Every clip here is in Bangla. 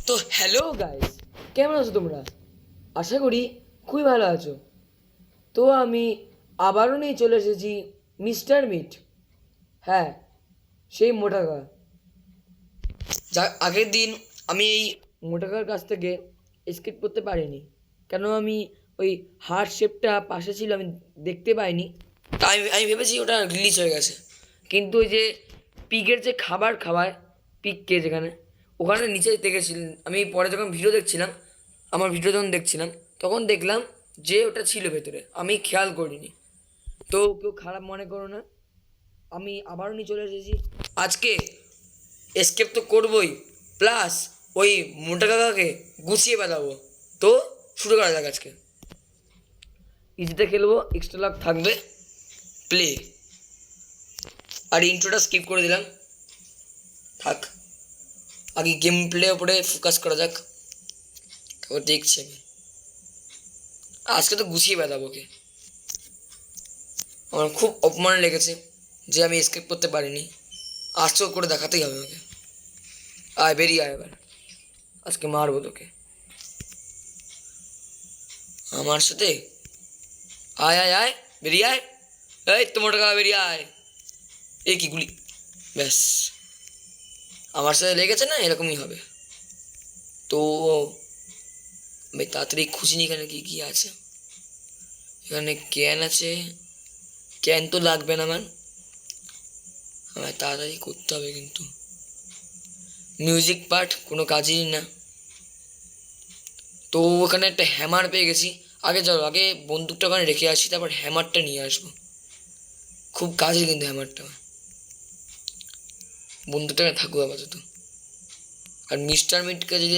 তো হ্যালো গাইস, কেমন আছো তোমরা? আশা করি খুবই ভালো আছো। তো আমি আবারও নিয়ে চলে এসেছি মিস্টার মিট। হ্যাঁ, সেই মোটাকা। যা আগের দিন আমি এই মোটাকার কাছ থেকে এসকেপ করতে পারিনি, কেন আমি ওই হার্ট শেপটা পাশে ছিল, আমি দেখতে পাইনি। তাই আমি ভেবেছি ওটা রিলিজ হয়ে গেছে, কিন্তু ওই যে পিগের যে খাবার খাওয়ায়, পিগকে যেখানে, ওখানে নিচে দেখেছিলেন। আমি পরে যখন ভিডিও দেখছিলাম, আমার ভিডিও যখন দেখছিলাম, তখন দেখলাম যে ওটা ছিল ভেতরে, আমি খেয়াল করিনি। তো কেউ খারাপ মনে করো না, আমি আবারও নিয়ে চলে এসেছি আজকে। এসকেপ তো করবই, প্লাস ওই মোটা কাকাকে গুছিয়ে বেড়াবো। তো শুরু করা যাক আজকে। ইজিতে খেলবো, এক্সট্রা লাভ থাকবে, প্লে। আর ইন্ট্রোটা স্কিপ করে দিলাম, থাক। আগে গেম প্লে ওপরে ফোকাস করা যাক। তারপর দেখছি আমি আজকে তো গুছিয়ে বেড়াবো ওকে। আমার খুব অপমান লেগেছে যে আমি এসকেপ করতে পারিনি। আজকেও করে দেখাতেই হবে আমাকে। আয়, বেরিয়ে আয় এবার, আজকে মারবো তোকে আমার সাথে। আয় আয় আয়, বেরিয়ে আয়। এই তোমার টাকা, বেরিয়ে আয়। এ কি গুলি! ব্যাস, আমার সাথে লেগেছে না, এরকমই হবে। তো আমি তাড়াতাড়ি খুঁজি নি, এখানে কি কি আছে। এখানে ক্যান আছে, ক্যান তো লাগবে না আমার, আমার তাড়াতাড়ি করতে হবে। কিন্তু মিউজিক পার্ট কোনো কাজেরই না। তো ওখানে একটা হ্যামার পেয়ে গেছি। আগে চলো, আগে বন্দুকটা ওখানে রেখে আসি, তারপর হ্যামারটা নিয়ে আসবো। খুব কাজের কিন্তু হ্যামারটা। বন্দুকটা থাকুক আপাতত। আর মিস্টার মিটকে যদি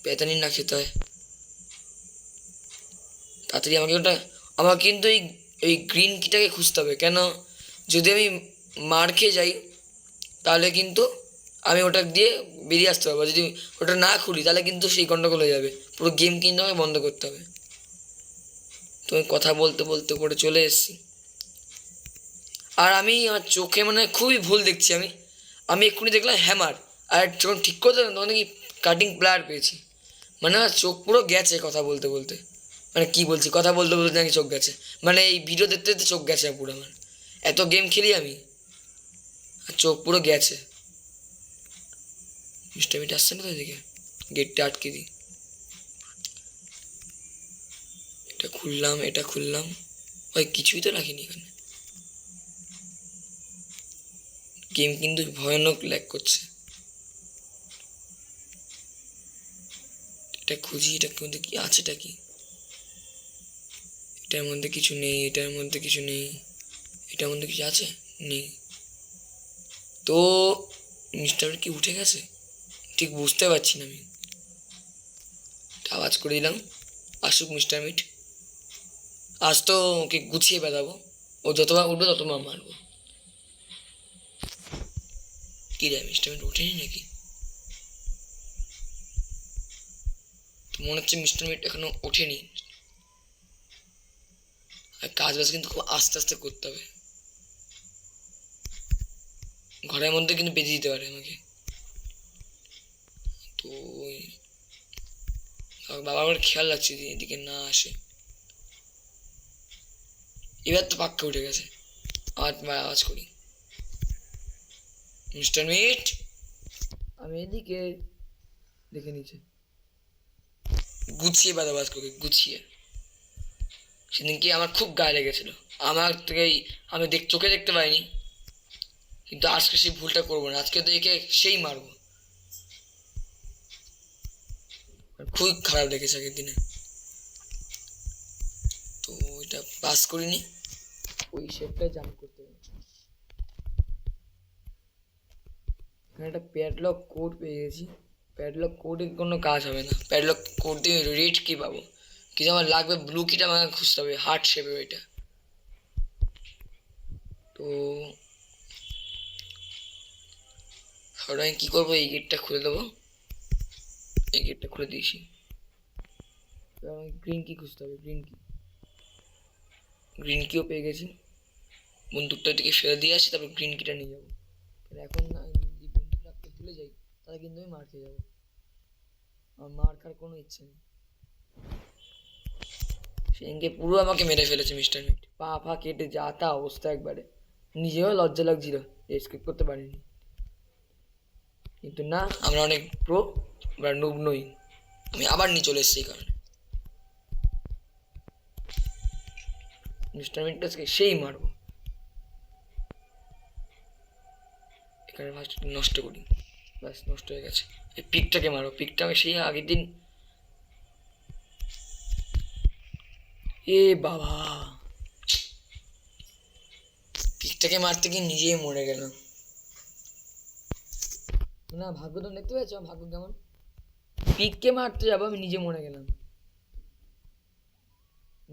পেতানি না খেতে হয়, তাড়াতাড়ি আমাকে ওটা, আমার কিন্তু এই গ্রিন কিটাকে খুঁজতে হবে। কেন, যদি আমি মার খেয়ে যাই তাহলে কিন্তু আমি ওটা দিয়ে বেরিয়ে আসতে পারবো। যদি ওটা না খুলি তাহলে কিন্তু সেই গন্ডগোল হয়ে যাবে, পুরো গেম কিন্তু আমাকে বন্ধ করতে হবে। তো আমি কথা বলতে বলতে করে চলে এসেছি। আর আমি আমার চোখে মানে খুবই ভুল দেখছি। আমি আমি এক্ষুনি দেখলাম হ্যামার, আর যখন ঠিক করতে তখন দেখি কাটিং প্লায়ার পেয়েছি। মানে আমার চোখ পুরো গেছে কথা বলতে বলতে। মানে কি বলছি, কথা বলতে বলতে নাকি চোখ গেছে, মানে এই ভিডিও দেখতে দেখতে চোখ গেছে পুরো আমার। এত গেম খেলি আমি, আর চোখ পুরো গেছে। মিস্টার মিট আসছে না তো এদিকে, গেটটা আটকে দিই। এটা খুললাম, এটা খুললাম, ওই কিছুই তো রাখিনি এখানে। গেম কিন্তু ভয়ানক ল্যাগ করছে। এটা খুঁজি, এটার মধ্যে কি আছে, এটা কি? এটার মধ্যে কিছু নেই, এটার মধ্যে কিছু নেই, এটার মধ্যে কিছু আছে, নেই। তো মিস্টার কি উঠে গেছে? ঠিক বুঝতে পারছি না আমি। আওয়াজ করে দিলাম, আসুক মিস্টার মিট। আজ তো ওকে গুছিয়ে বেড়াবো, ও যতবার উঠবে ততবার মারবো। কি রে, মিস্টার মিট ওঠেনি নাকি? তো মনে হচ্ছে মিস্টার মিট এখনো ওঠেনি। আর কাজ বাজ কিন্তু খুব আস্তে আস্তে করতে হবে। ঘরের মধ্যে কিন্তু বেঁধে দিতে পারে আমাকে। তো বাবা আমার খেয়াল রাখছি যে এদিকে না আসে। এবার তো পাক্কা উঠে গেছে। আওয়াজ করি, মিস্টার মিট। আমি এদিকে দেখে নিচ্ছে, গুছিয়ে বাদাবাজ করে গুছিয়ে। সেদিনকে আমার খুব গায়ে লেগেছিল। আমার থেকেই আমি চোখে দেখতে পাইনি, কিন্তু আজকে সেই ভুলটা করবো না। আজকে তো একে সেই মারবো। খুবই খারাপ লেগেছে আগের দিনে। তো এটা পাস করিনি, ওই শেপটাই জাম্প করতে হবে। এখানে একটা প্যাডলক কোড পেয়ে গেছি। প্যাডলক কোডে কোনো কাজ হবে না, প্যাডলক কোড দিয়ে রেড কি পাবো, কিন্তু আমার লাগবে ব্লু কিটা, আমাকে খুঁজতে হবে হার্ট শেপে ওইটা। তো আমি কী করবো, এই গেটটা খুলে দেবো। এই গেটটা খুলে দিয়েছি, গ্রিন কি খুঁজতে হবে, গ্রিন কি। গ্রিন কিও পেয়ে গেছি। বন্দুকটা দিকে ফেলে দিয়ে আসি, তারপর গ্রিন কিটা নিয়ে যাবো। এখন না, যদি বন্দুক রাখতে ভুলে যাই তাহলে কিন্তু আমি মার খেয়ে যাবো। আমার মার খাওয়ার কোনো ইচ্ছে নেই। সেদিনকে পুরো আমাকে মেরে ফেলেছে মিস্টার মিট, পা ফা কেটে যা তা অবস্থা একবারে। নিজেও লজ্জা লাগছিল, এসকেপ করতে পারিনি। কিন্তু না, আমরা অনেক প্রো, আমরা নুব নই। আমি আবার নিয়ে চলে এসেছি এই কারণে। মিস্টার মিটকে সেই মারবো। এখানে ফার্স্ট নষ্ট করি, ব্যাস নষ্ট হয়ে গেছে। এই পিকটাকে মারো, পিকটা আমি সেই আগের দিন। এ বাবা, পিকটাকে মারতে গিয়ে নিজেই মরে গেলাম। না ভাগ্য তো দেখতে পেয়েছো ভাগ্য কেমন, পিককে মারতে যাবো আমি নিজে মরে গেলাম।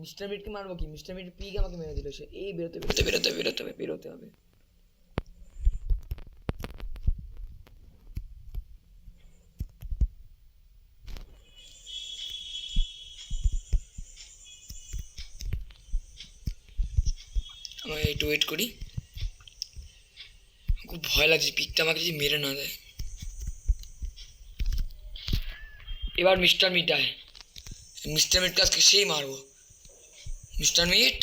মিস্টার মিটকে মারবো কি, মিস্টার মিট পিক আমাকে মেরে দিল। সে এই বেরোতে বেরোতে বেরোতে বেরোতে হবে, বেরোতে হবে। আমি একটু ওয়েট করি, খুব ভয় লাগছে পিকটা আমাকে যদি মেরে না দেয়। এবার মিস্টার মিট আয়, মিস্টার মিট আজকে সেই মারবো। মিস্টার মিট,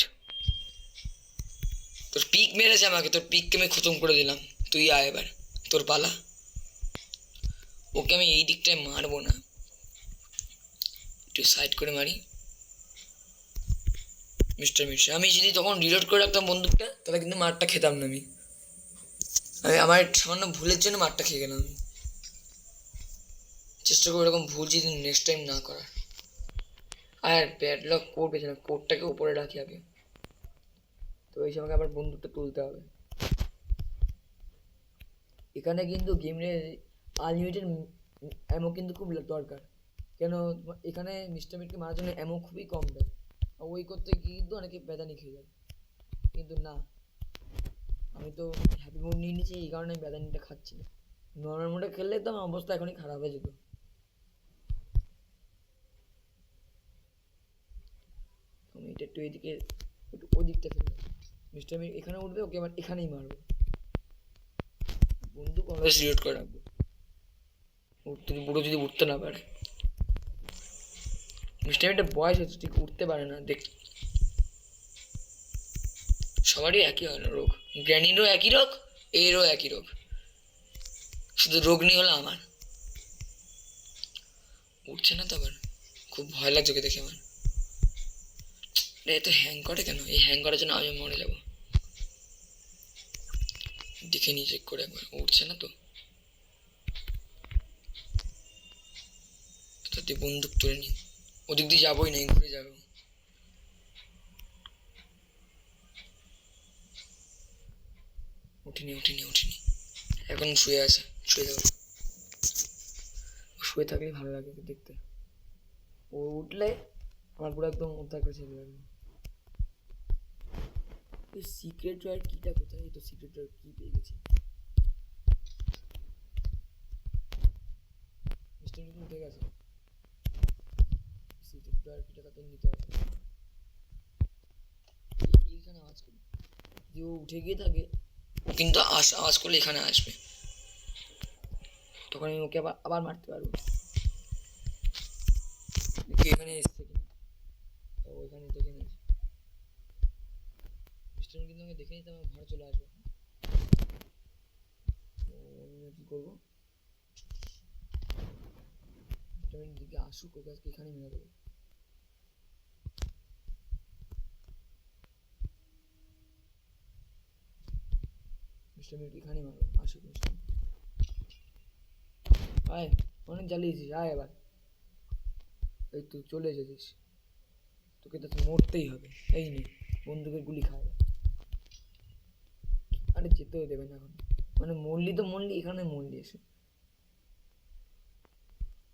তোর পিক মেরেছে আমাকে, তোর পিককে আমি খতম করে দিলাম। তুই আয় এবার, তোর পালা। ওকে আমি এই দিকটায় মারবো না, একটু সাইড করে মারি। মিস্টার মিট, আমি যদি তখন রিলোড করে রাখতাম বন্দুকটা, তাহলে কিন্তু মারটা খেতাম না আমি। আমার সামান্য ভুলের জন্য মারটা খেয়ে গেলাম আমি। চেষ্টা করবো এরকম ভুল যদি নেক্সট টাইম না করার। আর প্যাডলক কোড পেয়েছে না, কোডটাকে উপরে রাখি আগে, তো এই সময় আবার বন্দুকটা তুলতে হবে। এখানে কিন্তু গেমে আনলিমিটেড অ্যামো কিন্তু খুব দরকার। কেন, এখানে মিস্টার মিটকে মারার জন্য অ্যামো খুবই কম দেয়। ওই করতে গিয়ে কিন্তু অনেকে বেদানি খেয়ে যায়। কিন্তু না, আমি তো হ্যাপি মোড নিয়ে নিয়েছি, এই কারণে আমি বেদানিটা খাচ্ছি না। নর্মাল মোডে খেললে তো আমার অবস্থা এখনই খারাপ হয়ে যেত। আমি এটা একটু এদিকে, একটু ওদিকটা ফেলবো। মিস্টার মিট এখানে উঠবে, ওকে আবার এখানেই মারবো। বন্দুক অলওয়েজ রিলোড করে রাখবো, উঠতে বুড়ো যদি উঠতে না পারে। মিস্টার মিটের বয়স হচ্ছে, ঠিক উঠতে পারে না। দেখ, সবারই একই হয় না রোগ, গ্র্যানিরও একই রোগ, এরও একই রোগ, শুধু রোগ নিয়ে হলো আমার। উঠছে না তো আবার, খুব ভয় লাগছে ওকে দেখে আমার। এত হ্যাং করে কেন, এই হ্যাং করার জন্য আমি মরে যাবো। দেখে নিয়ে চেক করে একবার, উঠছে না তো। তাতে বন্দুক তুলে নি, ওদিক দিয়ে যাবোই না, ঘুরে যাবো। উঠিনি উঠিনি উঠিনি, এখন শুয়ে আছে, শুয়ে যাবো। শুয়ে থাকলেই ভালো লাগে দেখতে, ও উঠলে আমার পুরো একদম উদ্ধার করে ছেড়ে লাগবে। এই সিক্রেট ড্রয়ার কিটা কোথায়, এই তো সিক্রেট ড্রয়ার কি পেয়ে গেছি। মিস্টার মিট উঠে গেছে, সিক্রেট ড্রয়ার কিটা তাতে নিতে হবে। এইখানে আওয়াজ করি, যদি ও উঠে গিয়ে থাকে, ও কিন্তু আওয়াজ করলে এখানে আসবে, তখন আমি ওকে আবার আবার মারতে পারবো। দেখি এখানে এসছে কিনা, ও ওইখানে দেখে নিয়েছে। মিস্টার মিট কিন্তু আমাকে দেখে নিতে আমার ঘরে চলে আসবে। আমি কি করবো, মিস্টার মিট দিকে আসুক, ওকে আজকে এখানে মেরে দেবো। মিস্টার মিট এখানেই মারো, আসুক মিস্টার মিট। আয়, অনেক জ্বালিয়েছিস, আয় এবার। এই তুই চলে এসেছিস, তোকে তো মরতেই হবে। এই নে, বন্দুকের গুলি খায়। আরে যেতেও দেবে না এখন, মানে মরলি তো মরলি, এখানে মরলি এসে।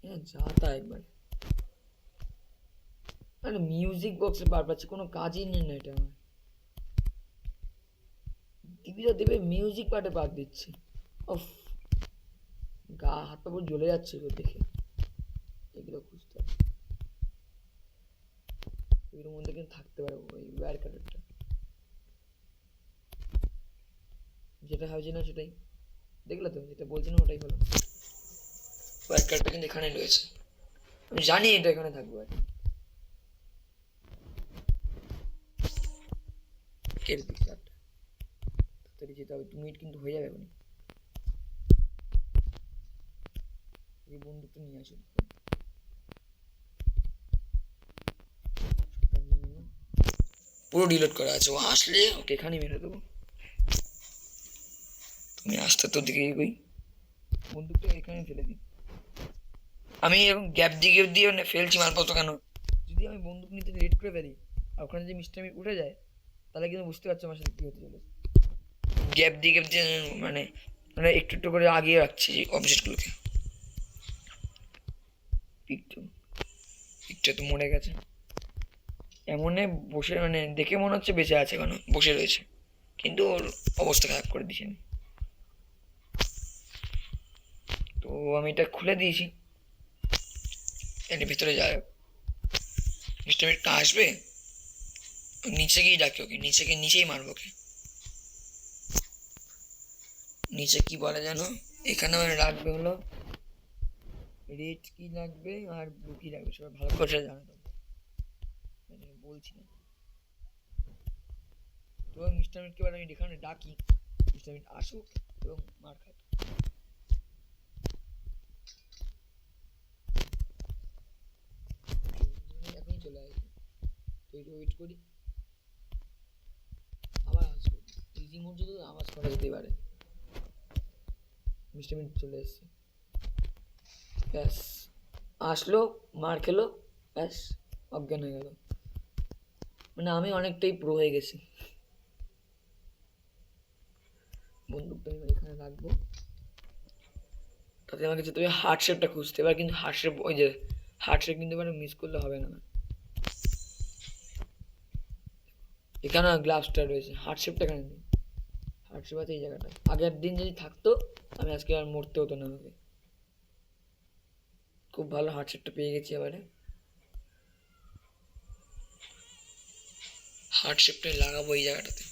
হ্যাঁ যা তা একবার। আরে মিউজিক বক্সে পার পাচ্ছি, কোনো কাজই নেই না এটা আমার। দিদিরা দেবে মিউজিক পার্টে পার দিচ্ছে, অফ, গা হাত পা পুরো জ্বলে যাচ্ছে এগুলো দেখে। এগুলো খুঁজতে হবে, এগুলোর মধ্যে কিন্তু থাকতে পারবো ওই ওয়্যার কাটারটা, যেটা ভাবছি না সেটাই। দেখলে তো, যেটা বলছি না ওটাই হলো, ওয়্যার কাটারটা কিন্তু এখানে রয়েছে। আমি জানি এটা এখানে থাকবে আর কেটে দিচ্ছি কার্ডটা। তাড়াতাড়ি যেতে হবে, 2 মিনিট কিন্তু হয়ে যাবে এখন। এই বন্দুকটা নিয়ে আসুন। পুরো ডিলিট করা আছে, ও আসলে ওকে এখানেই মেরে দেবো। তুমি আসতে তোর দিকে এগোই, বন্দুকটা এখানে ফেলে দিই। আমি এরকম গ্যাপ দিয়ে মানে ফেলছি মালপত্র কেন, যদি আমি বন্দুক নিতে লেট করে ফেলি আর ওখানে যে মিস্টার মিট উঠে যায়, তাহলে কিন্তু বুঝতে পারছো আমার সাথে কী হতে চলেছে। গ্যাপ দিয়ে মানে মানে একটু একটু করে আগিয়ে রাখছি অবজেক্টগুলোকে। পিকটা তো মরে গেছে, এমনে বসে মানে দেখে মনে হচ্ছে বেঁচে আছে, কেন বসে রয়েছে, কিন্তু ওর অবস্থা খারাপ করে দিয়েছি আমি। তো আমি এটা খুলে দিয়েছি, এর ভিতরে যায় মিস্টার মিটটা আসবে, নিচে গিয়ে ডাকি ওকে, নিচেই মারবো ওকে। নিচে কি বলে জানো, এখানে আমার রাখবে হলো রেড কি লাগবে আর ব্লু কি লাগবে, সবাই ভালো করে জানে তো, বলছি না। তো মিস্টার মিটকে এবার আমি এখানে ডাকি, মিস্টার মিট আসুক এবং মার খাক। এখনই চলে আসবে, তো একটু ওয়েট করি, আবার আওয়াজ করি, ইজি মোড যদি আওয়াজ করা যেতে পারে। মিস্টার মিট চলে এসছে, ব্যাস আসলো, মার খেলো, ব্যাস অজ্ঞান হয়ে গেল। মানে আমি অনেকটাই প্রো হয়ে গেছি। বন্দুকটা আমি এখানে রাখবো, তাতে আমাকে যেতে হবে হার্ট শেপটা খুঁজতে। এবার কিন্তু হার্ট শেপ, ওই যে হার্ট শেপ কিন্তু এবার মিস করলে হবে না। এখানে গ্লাভসটা রয়েছে, হার্ট শেপটা এখানে নেই, হার্ট শেপ আছে এই জায়গাটা। আগের দিন যদি থাকতো আমি আজকে আর মরতে হতো না আমাকে। খুব ভালো হার্ট শেপটা পেয়ে গেছি এবারে। হার্ট শেপটাই লাগাবো এই জায়গাটাতে,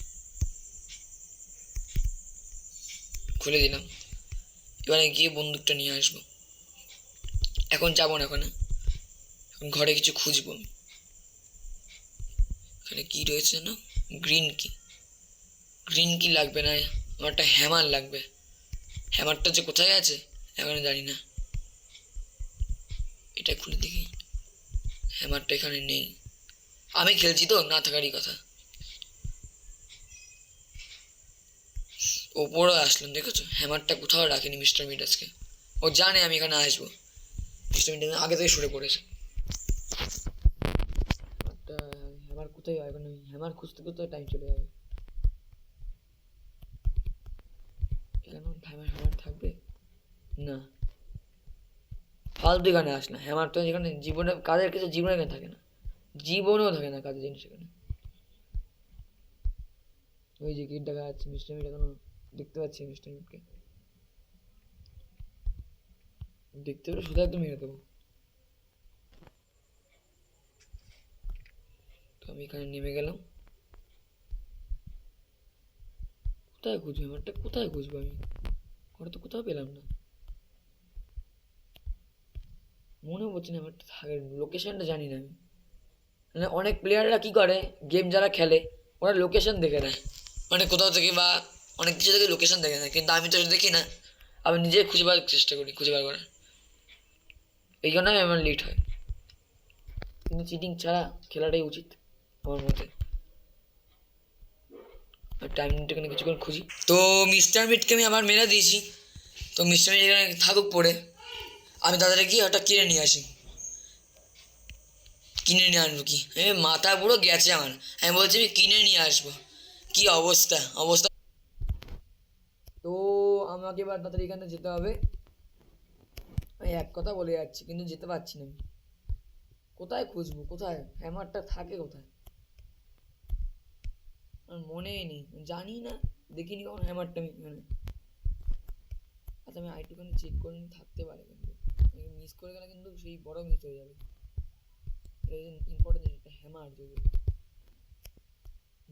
খুলে দিলাম। এবারে গিয়ে বন্দুকটা নিয়ে আসবো, এখন যাবো না, এখন ঘরে কিছু খুঁজবো আমি। এখানে কি রয়েছে না, গ্রিন কি লাগবে না, আমার একটা হ্যামার লাগবে। হ্যামারটা যে কোথায় আছে এখন জানি না, এটা খুলে দেখি। হ্যামারটা এখানে নেই, আমি খেলছি তো, না থাকারই কথা। ওপরে আসলাম, দেখেছো হ্যামারটা কোথাও রাখিনি মিস্টার মিট আজকে, ও জানে আমি এখানে আসবো। মিস্টার মিট আগে থেকে সরে পড়েছে। হ্যামার কোথায়, এখন হ্যামার খুঁজতে খুঁজতে টাইম চলে যাবে। এখানে হ্যামার থাকবে না, ফালতু এখানে আস না, হ্যামার তো এখানে জীবনে কাজের কিছু জীবনে এখানে থাকে না, জীবনেও থাকে না কাজের জিনিস এখানে। ওই যে গেট দেখা যাচ্ছে, মিস্টার মিট এখনো দেখতে পাচ্ছি, মিস্টার মিটকে দেখতে পেলে শুধু একদম মেরে দেবো। তো আমি এখানে নেমে গেলাম, কোথায় খুঁজবো হ্যামারটা, কোথায় খুঁজবো আমি, ঘরে তো কোথাও পেলাম না, মনে পড়ছে না হ্যামারটা থাকে, লোকেশনটা জানি না আমি। মানে অনেক প্লেয়াররা কি করে, গেম যারা খেলে ওরা লোকেশন দেখে নেয়, মানে কোথাও থেকে বা অনেক কিছু থেকে লোকেশন দেখে নেয়, কিন্তু আমি তো দেখি না, আমি নিজে খুঁজে পাওয়ার চেষ্টা করি, খুঁজে বার করার। এই জন্য আমার লেট হয়, কিন্তু চিটিং ছাড়া খেলাটাই উচিত আমার মতে। টাইম এখানে কিছুক্ষণ খুঁজি, তো মিস্টার মিটকে আমি আবার মেরে দিয়েছি। তো মিস্টার মিট এখানে থাকুক পড়ে, আমি তাদের গিয়ে ওটা কিনে নিয়ে আসি। কিনে নিয়ে আনবো কি, মাথা পুরো গেছে আমার, আমি বলছি আমি কিনে নিয়ে আসবো, কি অবস্থা। তো আমাকে এবার তাড়াতাড়ি এখানে যেতে হবে, আমি এক কথা বলে যাচ্ছি কিন্তু যেতে পারছি না। আমি কোথায় খুঁজবো, কোথায় হ্যামারটা থাকে কোথায়, আমার মনেই নেই, জানি না, দেখিনি কখন হ্যামারটা আমি এখানে। আচ্ছা আমি আইটুখানি চেক করে নিয়ে থাকতে পারে, কিন্তু মিস করে গেলে কিন্তু সেই বড় মিস হয়ে যাবে। ইম্পর্টেন্ট জিনিস, একটা হ্যামার যদি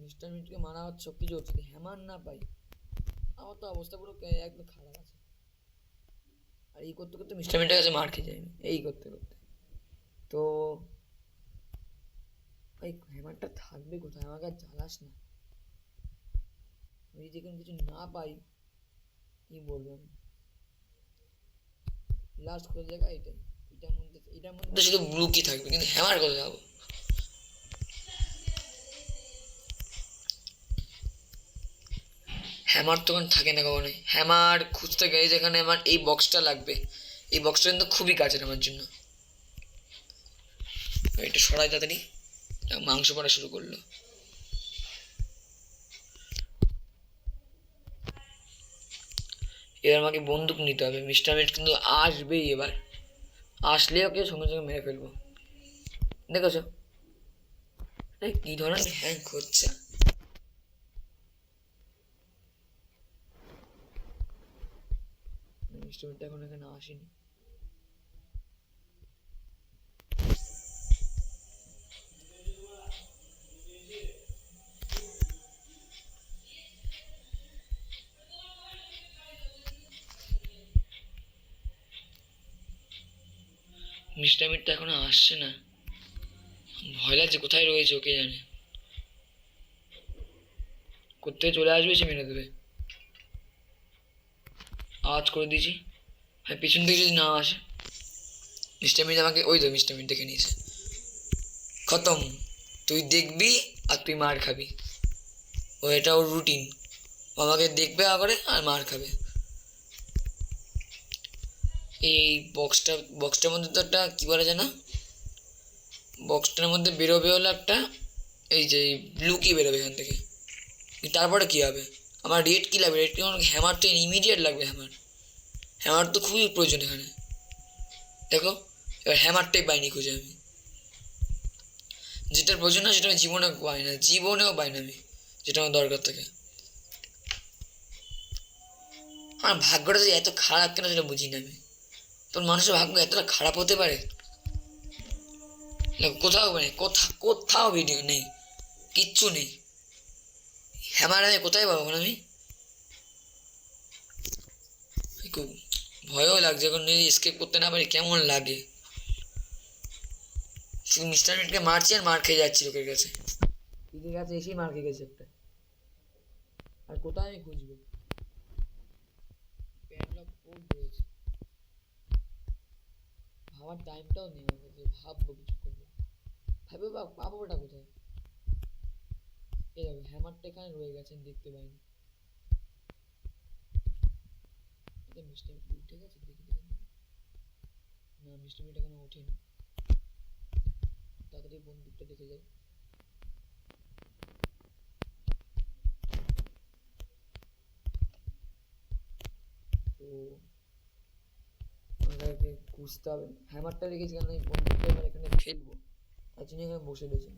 মিস্টার মিটকে মারা হচ্ছে সব কিছু হচ্ছে, হ্যামার না পাই, আমার তো অবস্থা পুরো একদম খারাপ আছে। আর এই করতে করতে মিস্টার মিটের কাছে মার খেয়ে যাই, এই করতে করতে তো ভাই হ্যামারটা থাকবে কোথায়? আমাকে আর জ্বালাস না। আমি যদি কোনো কিছু না পাই কি বলবো আমি। লাস্ট খোঁজার জায়গা এটাই। এটার মধ্যে শুধু ব্লু কি থাকবে, কিন্তু হ্যামার কোথায় যাবো? হ্যামার তো ওখানে থাকে না কখনোই। হ্যামার খুঁজতে গেলে যেখানে আমার এই বক্সটা লাগবে, এই বক্সটা কিন্তু খুবই কাছের আমার জন্য। এটা সরাই তাড়াতাড়ি। মাংস পড়া শুরু করলো। এবার আমাকে বন্দুক নিতে হবে। মিস্টার মিট কিন্তু আসবেই এবার। আসলে ওকে সঙ্গে সঙ্গে মেরে ফেলবো। দেখেছো কি ধরনের হ্যাং হচ্ছে? মিস্টার মিট এখন এখানে আসেনি। মিস্টার মিট তো এখনো আসছে না। ভয় লাগছে, কোথায় রয়েছে ওকে জানে। কোথায় চলে আসবে সে মেরে দেবে। আওয়াজ করে দিয়েছি। হ্যাঁ, পিছন থেকে যদি না আসে। মিস্টার মিট আমাকে, ওই তো মিস্টার মিট দেখে নিয়েছে। খতম। তুই দেখবি আর তুই মার খাবি। ও এটা ওর রুটিন। ও আমাকে দেখবে আগে আর মার খাবে। এই বক্সটার মধ্যে তো একটা কি বলা যায় না, বক্সটার মধ্যে বেরোবে হলো একটা, এই যে ব্লু কি বেরোবে এখান থেকে। তারপরে কি হবে? আমার রেড কি লাগবে? রেড কি? আমার হ্যামার তো ইমিডিয়েট লাগবে। হ্যামার হ্যামার তো খুবই প্রয়োজন এখানে। দেখো এবার হ্যামারটাই পাইনি খুঁজে আমি। যেটার প্রয়োজন না সেটা আমি জীবনেও পাই না, জীবনেও পাই না আমি, যেটা আমার দরকার থাকে। আমার ভাগ্যটা যে এত খারাপ কেন সেটা বুঝি না আমি। তোর মানুষের ভাগ্য এতটা খারাপ হতে পারে? কোথাও মানে কোথাও ভিডিও নেই, কিচ্ছু নেই। হ্যামার আমি কোথায় পাবো আমি? খুব ভয়ও লাগছে এখন, যদি এসকেপ করতে না পারি কেমন লাগে। শুধু মিস্টার মিটকে মারছি আর মার খেয়ে যাচ্ছি লোকের কাছে। লোকের কাছে এসেই মার খেয়ে গেছে একটা। আর কোথায় আমি খুঁজবো? প্যাডলক কোড রয়েছে। ভাবার টাইমটাও নেই আমার কাছে, ভাববো কিছু করবো। ভাববো পাবো ওটা কোথায়? এই দেখো হ্যামারটা এখানে রয়ে গেছে, দেখতে পাইনি। মিস্টার মিট উঠে গেছে, দেখি দেখি। না, মিস্টার মিট এখানে ওঠেনি। তাড়াতাড়ি বন্দুকটা দেখে যাই। তো আমাদেরকে খুঁজতে হবে। হ্যামারটা রেখেছি কেন, এই বন্দুকটা এবার এখানে ফেলবো, তার জন্য এখানে বসে রয়েছে।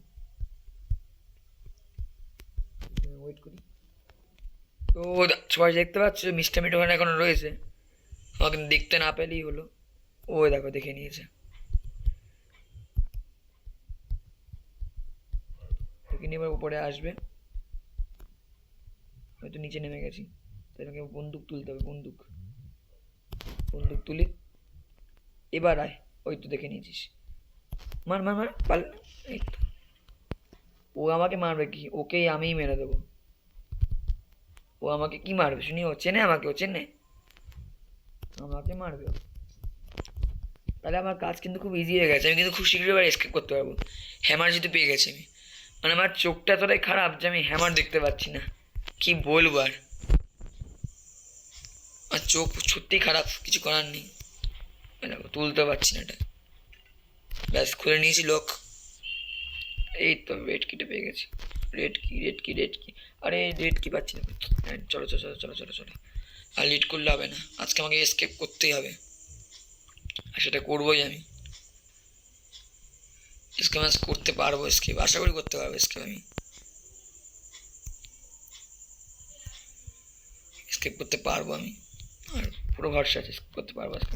ওয়েট করি। তো সবাই দেখতে পাচ্ছ মিস্টার মিট ওখানে এখনো রয়েছে। আমাকে দেখতে না পেলেই হলো। ও দেখো দেখে নিয়েছে। দেখে নিয়ে এবার উপরে আসবে। হয়তো নিচে নেমে গেছি, তাই আমাকে বন্দুক তুলতে হবে। বন্দুক বন্দুক তুলি। এবার আয়। ওই তো দেখে নিয়েছিস। মার মার মার পাল। এই তো। ও আমাকে মারবে কি? ওকেই আমিই মেরে দেবো। ও আমাকে কি মারবে শুনি? ও চেনে আমাকে, ও চেনে আমাকে মারবে ও। তাহলে আমার কাজ কিন্তু খুব ইজি হয়ে গেছে। আমি কিন্তু খুব শীঘ্রই এবার এসকেপ করতে পারবো। হ্যামার যেহেতু পেয়ে গেছি আমি। মানে আমার চোখটা এতটাই খারাপ যে আমি হ্যামার দেখতে পাচ্ছি না। কি বলবো আর। আর চোখ সত্যিই খারাপ, কিছু করার নেই। দেখো তুলতে পারছি না এটা। ব্যাস খুলে নিয়েছি লোক। এই তো রেড কিটা পেয়ে গেছি। রেড কি রেড কি রেড কি? আরে রেড কি পাচ্ছি না। হ্যাঁ, চলো চলো চলো চলো চলো চলো। আর লিড করলে হবে না, আজকে আমাকে এসকেপ করতেই হবে। আর সেটা করবোই আমি। এসকেপ আজ করতে পারবো, এসকেপ আশা করি করতে পারবো এসকেপ আমি। এসকেপ করতে পারবো আমি। আর পুরো ভরসা আছে এসকেপ করতে পারবো আজকে।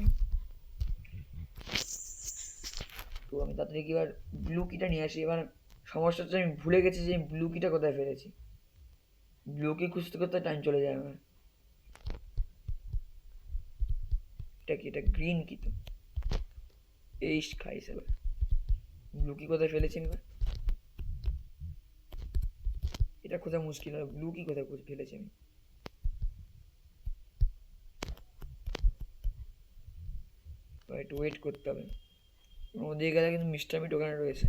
তো আমি তাড়াতাড়ি কি এবার ব্লু কিটা নিয়ে আসি। এবার সমস্যা হচ্ছে আমি ভুলে গেছি যে আমি ব্লু কিটা কোথায় ফেলেছি। ব্লু কি খুঁজতে করতে টাইম চলে যায় আমার। এটা কি? এটা গ্রিন কি? তো এই খাইছে এবার। ব্লু কি কোথায় ফেলেছি আমি? এটা খোঁজা মুশকিল হয়, ব্লু কি কোথায় ফেলেছি আমি। একটু ওয়েট করতে হবে, ওদিকে গেলে কিন্তু মিস্টার মিট ওখানে রয়েছে,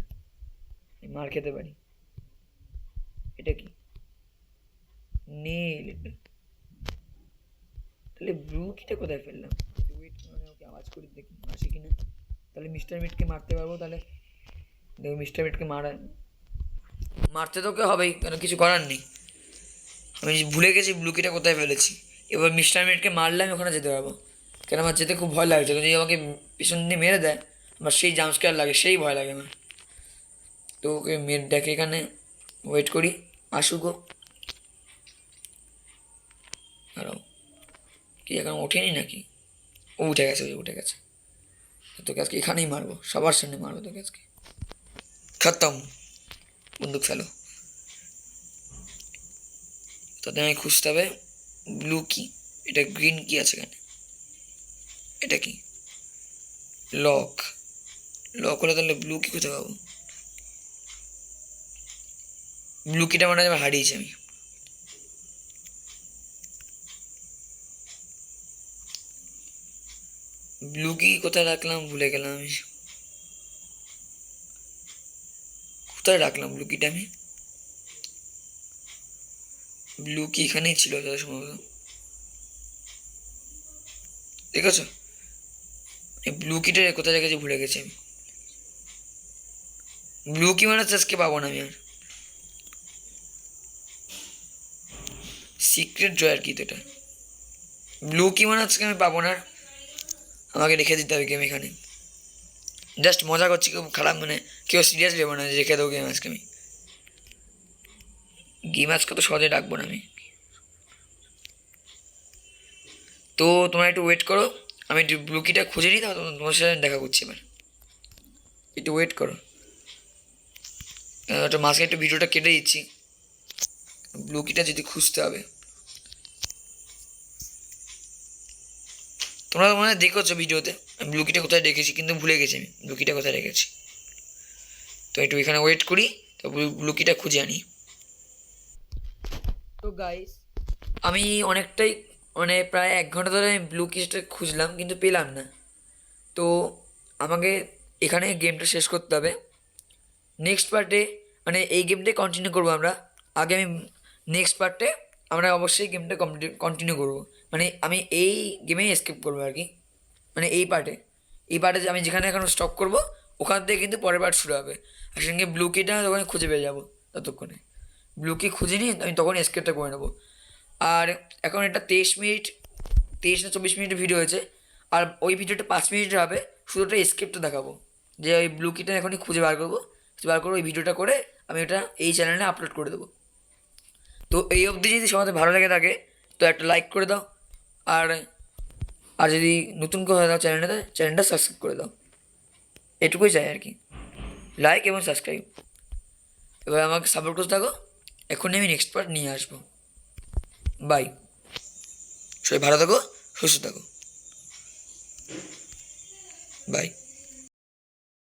মার খেতে পারি। এটা কি? নীল। তাহলে ব্লু কিটা কোথায় ফেললাম? ওয়েট মানে ওকে আওয়াজ করি দেখি আসে কিনা, তাহলে মিস্টার মিটকে মারতে পারবো। তাহলে দেখো মিস্টার মিটকে মারতে তো ওকে হবেই, কেন কিছু করার নেই। আমি ভুলে গেছি ব্লু কিটা কোথায় ফেলেছি। এবার মিস্টার মিটকে মারলে আমি ওখানে যেতে পারবো, কেন আমার যেতে খুব ভয় লাগছে। যদি আমাকে পিছন দিয়ে মেরে দেয় আমার সেই জাম্পস্কেয়ার লাগে, সেই ভয় লাগে আমার। তো ওকে ডেকে এখানে ওয়েট করি, আসুক। আর কি এখন ওঠেনি নাকি? ও উঠে গেছে, উঠে গেছে। তোকে আজকে এখানেই মারবো, সবার সামনে মারবো তোকে আজকে। খতম, বন্দুক ফেলো। তাতে আমি খুঁজতে হবে ব্লু কি। এটা গ্রিন কি আছে এখানে? এটা কি? লক। লক হলে তাহলে ব্লু কি কোথায় পাবো? ব্লু কিটা মানে হারিয়েছি আমি। ব্লু কি কোথায় রাখলাম ভুলে গেলাম আমি। কোথায় রাখলাম ব্লু কিটা আমি? ব্লু কি এখানেই ছিল যত সম্ভবত। ঠিক আছে, এই ব্লু কিটা কোথায় রেখেছি ভুলে গেছি আমি। ব্লু কি মানে আজকে পাবো না আমি আর। সিক্রেট ড্রয়ার কি তো এটা? ব্লু কি মানে আজকে আমি পাবো না, আমাকে রেখে দিতে হবে গেম এখানে। জাস্ট মজা করছি, খুব খারাপ মানে কেউ সিরিয়াস নেবো না, রেখে দেবো গেম আজকে আমি। গেম আজকে তো সহজে রাখবো না আমি। তো তোমরা একটু ওয়েট করো, আমি একটু ব্লু কিটা খুঁজে নিই, তাহলে তোমার সাথে দেখা করছি এবার। একটু ওয়েট করো, একটা মাঝে একটু ভিডিওটা কেটে দিচ্ছি, ব্লু কিটা যদি খুঁজতে হবে। তোমরা মনে হয় দেখেছো ভিডিওতে আমি ব্লু কিটা কোথায় রেখেছি, কিন্তু ভুলে গেছি আমি ব্লু কিটা কোথায় রেখেছি। তো একটু এখানে ওয়েট করি, তো ব্লু কিটা খুঁজে আনি। তো গাইস, আমি অনেকটাই মানে প্রায় 1 ঘন্টা ধরে আমি ব্লু কিটা খুঁজলাম কিন্তু পেলাম না। তো আমাকে এখানে গেমটা শেষ করতে হবে। নেক্সট পার্টে মানে এই গেমটাই কন্টিনিউ করবো আমরা। আগে আমি নেক্সট পার্টে আমরা অবশ্যই গেমটা কন্টিনিউ করবো। মানে আমি এই গেমেই এসকেপ করবো আর কি, মানে এই পার্টে যে আমি যেখানে এখন স্টপ করবো ওখান থেকে কিন্তু পরের পার্ট শুরু হবে। আর সঙ্গে ব্লু কিটা তখন খুঁজে পেয়ে যাবো। ততক্ষণে ব্লু কি খুঁজে নিই আমি, তখন এসকেপটা করে নেবো। আর এখন এটা 23 মিনিট, 23 না 24 মিনিটের ভিডিও হয়েছে। আর ওই ভিডিওটা 5 মিনিটের হবে, শুধু ওটা এসকেপটা দেখাবো, যে ওই ব্লু কিটা এখনই খুঁজে বার করবো। বার করে ওই ভিডিওটা করে আমি ওটা এই চ্যানেলে আপলোড করে দেবো। তো এই অবধি যদি সবাই ভালো লেগে থাকে তো একটা লাইক করে দাও। আর আর যদি নতুন কেউ হয়ে দাও চ্যানেলটা সাবস্ক্রাইব করে দাও। এটুকুই চাই আর কি, লাইক এবং সাবস্ক্রাইব। এবার আমাকে সাপোর্ট করতে থাকো, এখনই আমি নেক্সট পার্ট নিয়ে আসবো। বাই, সবাই ভালো থাকো, সুস্থ থাকো, বাই।